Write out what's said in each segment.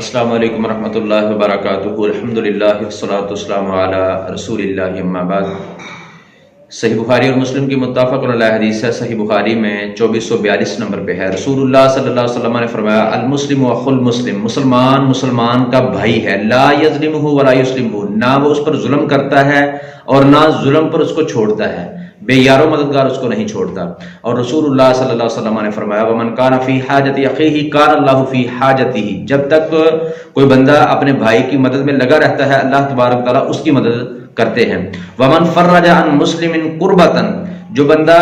السلام علیکم ورحمۃ اللہ وبرکاتہ۔ الحمدللہ والصلاۃ والسلام علی رسول اللہ، اما بعد۔ صحیح بخاری اور مسلم کی متفق علیہ حدیث ہے۔ صحیح بخاری میں 2442 نمبر پہ ہے، رسول اللہ صلی اللہ علیہ وسلم نے فرمایا المسلم اخو المسلم، مسلمان کا بھائی ہے، لا یظلمہ ولا یسلمہ، نہ وہ اس پر ظلم کرتا ہے اور نہ ظلم پر اس کو چھوڑتا ہے، بے یار و مددگار اس کو نہیں چھوڑتا۔ اور رسول اللہ صلی اللہ علیہ وسلم نے فرمایا ومن کان فی حاجت اخیہ کان اللہ فی حاجتہ، جب تک کوئی بندہ اپنے بھائی کی مدد میں لگا رہتا ہے اللہ تبارک تعالیٰ اس کی مدد کرتے ہیں۔ ومن فرج عن مسلم کربۃ، جو بندہ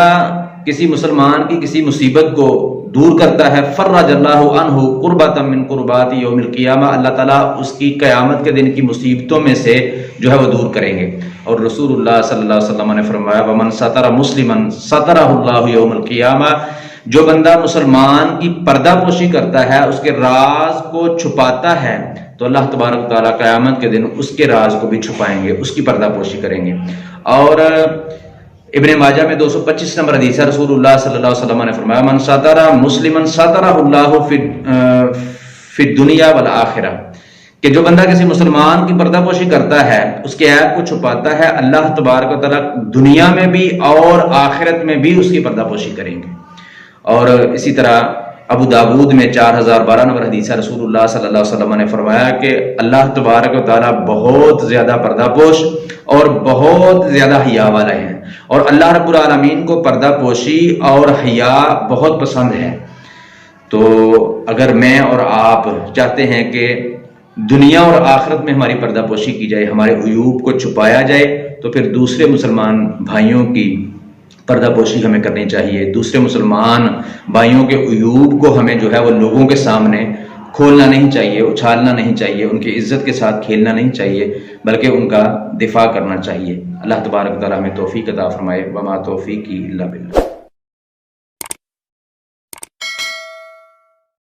کسی مسلمان کی کسی مصیبت کو دور کرتا ہے، فرج اللہ عنہ قربۃ من قربات یوم القیامہ، اللہ تعالیٰ اس کی قیامت کے دن کی مصیبتوں میں سے جو ہے وہ دور کریں گے۔ اور رسول اللہ صلی اللہ علیہ وسلم نے فرمایا ومن ستر مسلما سترہ اللہ یوم القیامہ، جو بندہ مسلمان کی پردہ پوشی کرتا ہے، اس کے راز کو چھپاتا ہے، تو اللہ تبارک تعالیٰ قیامت کے دن اس کے راز کو بھی چھپائیں گے، اس کی پردہ پوشی کریں گے۔ اور ابن ماجہ میں 225 نمبر حدیث ہے، رسول اللہ صلی اللہ علیہ وسلم نے فرمایا من ستر مسلما سترہ اللہ فی الدنیا والآخرہ، کہ جو بندہ کسی مسلمان کی پردہ پوشی کرتا ہے، اس کے عیب کو چھپاتا ہے، اللہ تبارک و تعالیٰ دنیا میں بھی اور آخرت میں بھی اس کی پردہ پوشی کریں گے۔ اور اسی طرح ابو داود میں 4012 نمبر حدیث ہے، رسول اللہ صلی اللہ علیہ وسلم نے فرمایا کہ اللہ تبارک و تعالیٰ بہت زیادہ پردہ پوش اور بہت زیادہ حیا والے ہیں، اور اللہ رب العالمین کو پردہ پوشی اور حیا بہت پسند ہے۔ تو اگر میں اور آپ چاہتے ہیں کہ دنیا اور آخرت میں ہماری پردہ پوشی کی جائے، ہمارے عیوب کو چھپایا جائے، تو پھر دوسرے مسلمان بھائیوں کی پردہ پوشی ہمیں کرنی چاہیے۔ دوسرے مسلمان بھائیوں کے عیوب کو ہمیں جو ہے وہ لوگوں کے سامنے کھولنا نہیں چاہیے، اچھالنا نہیں چاہیے، ان کی عزت کے ساتھ کھیلنا نہیں چاہیے، بلکہ ان کا دفاع کرنا چاہیے۔ اللہ تبارک تعالیٰ ہمیں توفیق عطا فرمائے۔ وما توفیقی الا باللہ۔